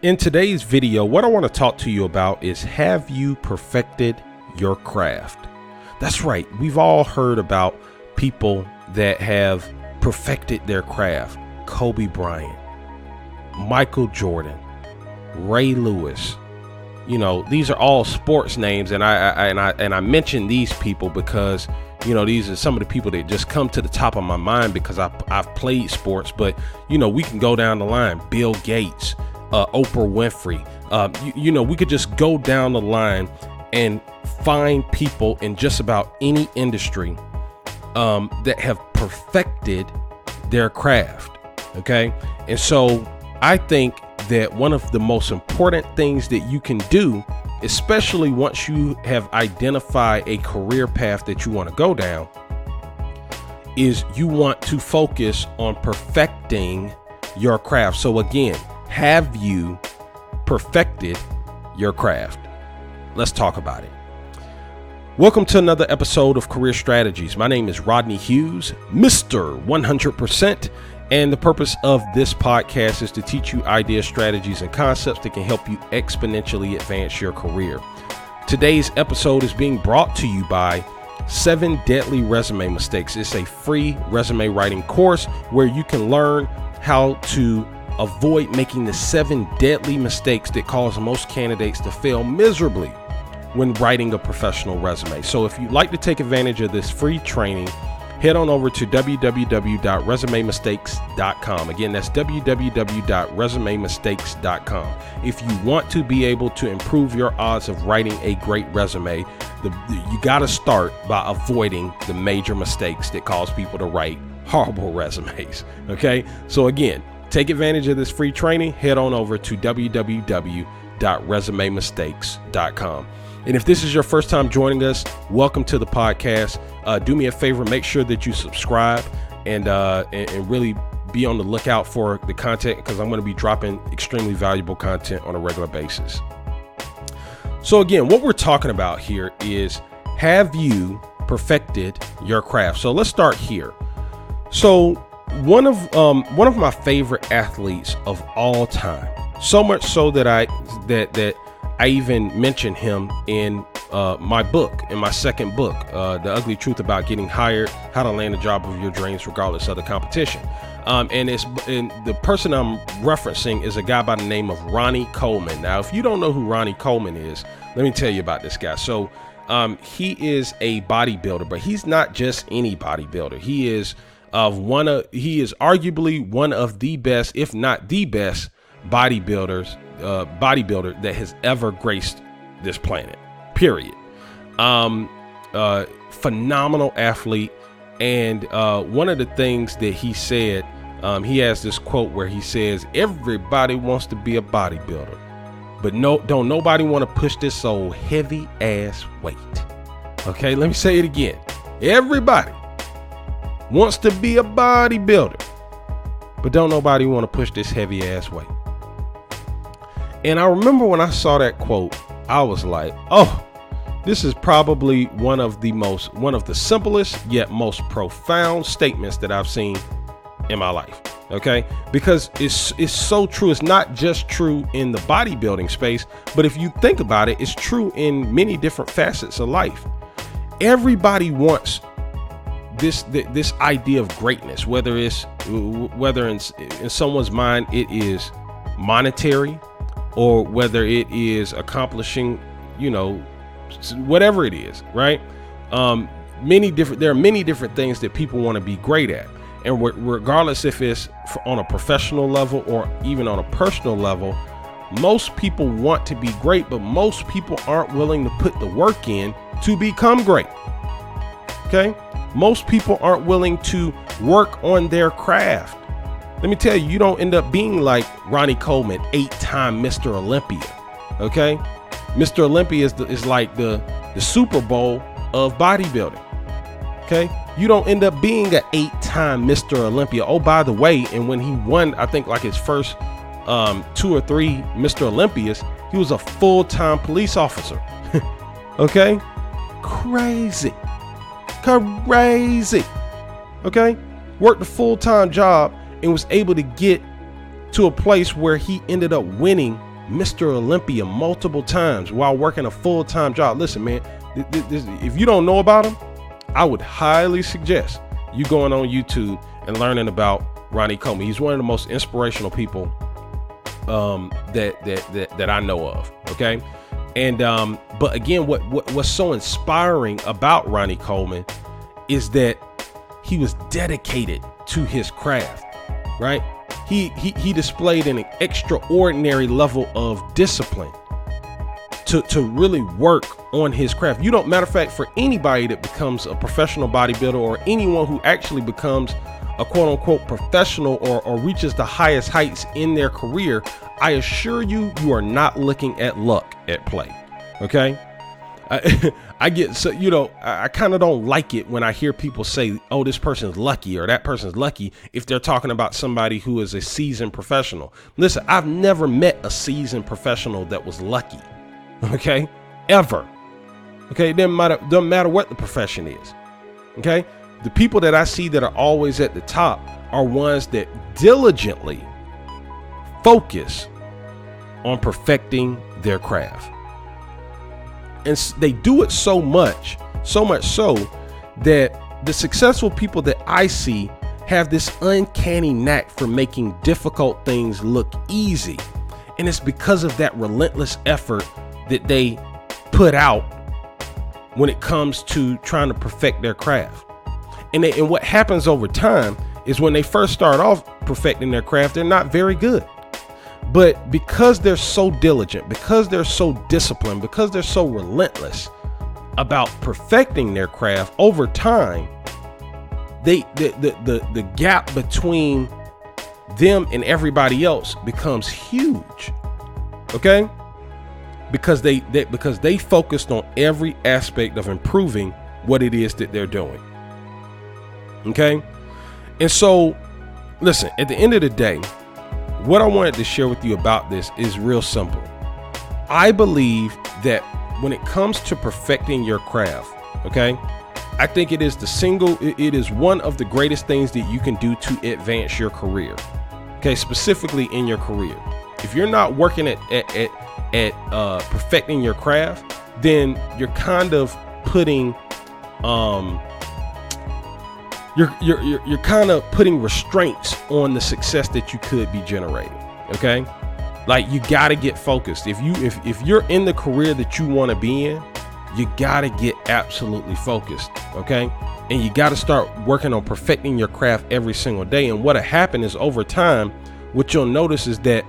In today's video, what I want to talk to you about is, have you perfected your craft? That's right. We've all heard about people that have perfected their craft. Kobe Bryant, Michael Jordan, Ray Lewis. You know, these are all sports names, and I mention these people because, you know, these are some of the people that just come to the top of my mind because I've played sports. But, you know, we can go down the line. Bill Gates, Oprah Winfrey. You know, we could just go down the line and find people in just about any industry that have perfected their craft. Okay. And so I think that one of the most important things that you can do, especially once you have identified a career path that you want to go down, is you want to focus on perfecting your craft. So again, have you perfected your craft? Let's talk about it. Welcome to another episode of Career Strategies. My name is Rodney Hughes, Mr. 100%. And the purpose of this podcast is to teach you ideas, strategies, and concepts that can help you exponentially advance your career. Today's episode is being brought to you by 7 Deadly Resume Mistakes. It's a free resume writing course where you can learn how to avoid making the 7 deadly mistakes that cause most candidates to fail miserably when writing a professional resume. So if you'd like to take advantage of this free training, head on over to www.resumemistakes.com. Again, that's www.resumemistakes.com. If you want to be able to improve your odds of writing a great resume, you got to start by avoiding the major mistakes that cause people to write horrible resumes. Okay, so again, take advantage of this free training. Head on over to www.resumemistakes.com. And if this is your first time joining us, welcome to the podcast. Do me a favor, make sure that you subscribe and really be on the lookout for the content, because I'm going to be dropping extremely valuable content on a regular basis. So again, what we're talking about here is, have you perfected your craft? So let's start here. So one of my favorite athletes of all time, so much so that I even mentioned him in my book, in my second book, The Ugly Truth About Getting Hired: How to Land a Job of Your Dreams Regardless of the Competition. And the person I'm referencing is a guy by the name of Ronnie Coleman. Now, if you don't know who Ronnie Coleman is, let me tell you about this guy. So he is a bodybuilder, but he's not just any bodybuilder. He is arguably one of the best, if not the best, bodybuilder that has ever graced this planet, period. Phenomenal athlete. And one of the things that he said, he has this quote where he says, everybody wants to be a bodybuilder, but don't nobody want to push this old heavy ass weight. Okay, let me say it again. Everybody wants to be a bodybuilder, but don't nobody want to push this heavy ass weight. And I remember when I saw that quote, I was like, oh, this is probably one of the simplest yet most profound statements that I've seen in my life. Okay, because it's so true. It's not just true in the bodybuilding space, but if you think about it, it's true in many different facets of life. Everybody wants this idea of greatness, whether in someone's mind it is monetary, or whether it is accomplishing, you know, whatever it is, right? There are many different things that people want to be great at. And regardless if it's on a professional level or even on a personal level, most people want to be great, but most people aren't willing to put the work in to become great. Okay? Most people aren't willing to work on their craft. Let me tell you, you don't end up being like Ronnie Coleman, 8-time Mr. Olympia. Okay, Mr. Olympia is like the Super Bowl of bodybuilding. Okay, you don't end up being an 8-time Mr. Olympia. Oh, by the way, and when he won, I think like his first 2 or 3 Mr. Olympias, he was a full-time police officer. Okay, crazy. Okay, worked a full-time job and was able to get to a place where he ended up winning Mr. Olympia multiple times while working a full-time job. Listen, man, if you don't know about him, I would highly suggest you going on YouTube and learning about Ronnie Coleman. He's one of the most inspirational people that I know of. Okay. And but again, what's so inspiring about Ronnie Coleman is that he was dedicated to his craft, right? He displayed an extraordinary level of discipline to really work on his craft. You don't, matter of fact, for anybody that becomes a professional bodybuilder or anyone who actually becomes a quote unquote professional or reaches the highest heights in their career, I assure you, you are not looking at luck at play. Okay. I get so, I kind of don't like it when I hear people say, oh, this person's lucky or that person's lucky if they're talking about somebody who is a seasoned professional. Listen, I've never met a seasoned professional that was lucky. Okay. Ever. Okay. It doesn't matter what the profession is. Okay. The people that I see that are always at the top are ones that diligently focus on perfecting their craft. And they do it so much so that the successful people that I see have this uncanny knack for making difficult things look easy. And it's because of that relentless effort that they put out when it comes to trying to perfect their craft. And what happens over time is when they first start off perfecting their craft, they're not very good. But because they're so diligent, because they're so disciplined, because they're so relentless about perfecting their craft over time, the gap between them and everybody else becomes huge. Okay? Because they focused on every aspect of improving what it is that they're doing. Okay? And so, listen, at the end of the day, what I wanted to share with you about this is real simple. I believe that when it comes to perfecting your craft, okay, I think it is one of the greatest things that you can do to advance your career. Okay, specifically in your career. If you're not working at perfecting your craft, then you're kind of putting you're kind of putting restraints on the success that you could be generating. Okay, like you got to get focused. If you're in the career that you want to be in, you got to get absolutely focused. Okay, and you got to start working on perfecting your craft every single day. And what'll happen is over time, what you'll notice is that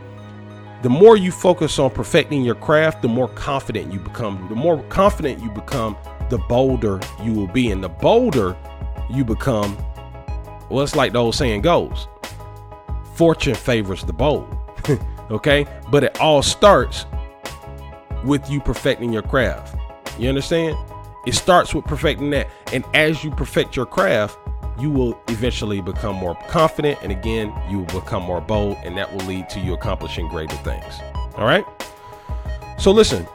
the more you focus on perfecting your craft, the more confident you become. The more confident you become, the bolder you will be. And the bolder you become, well, it's like the old saying goes, fortune favors the bold. Okay, but it all starts with you perfecting your craft. You understand? It starts with perfecting that, and as you perfect your craft, you will eventually become more confident, and again, you will become more bold, and that will lead to you accomplishing greater things. All right, so listen,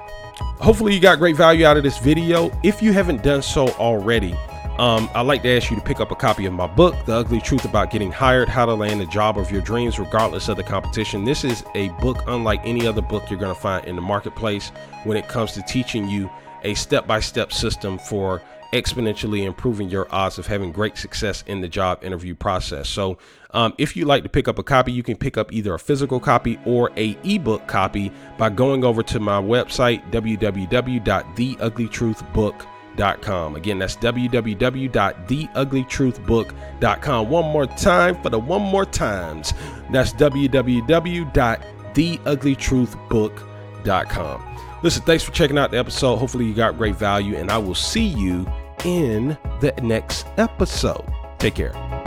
hopefully you got great value out of this video. If you haven't done so already, I'd like to ask you to pick up a copy of my book, The Ugly Truth About Getting Hired, How to Land the Job of Your Dreams Regardless of the Competition. This is a book unlike any other book you're going to find in the marketplace when it comes to teaching you a step-by-step system for exponentially improving your odds of having great success in the job interview process. So if you'd like to pick up a copy, you can pick up either a physical copy or a ebook copy by going over to my website, www.theuglytruthbook.com. Again, that's www.theuglytruthbook.com. One more time for the one more times. That's www.theuglytruthbook.com. Listen, thanks for checking out the episode. Hopefully you got great value, and I will see you in the next episode. Take care.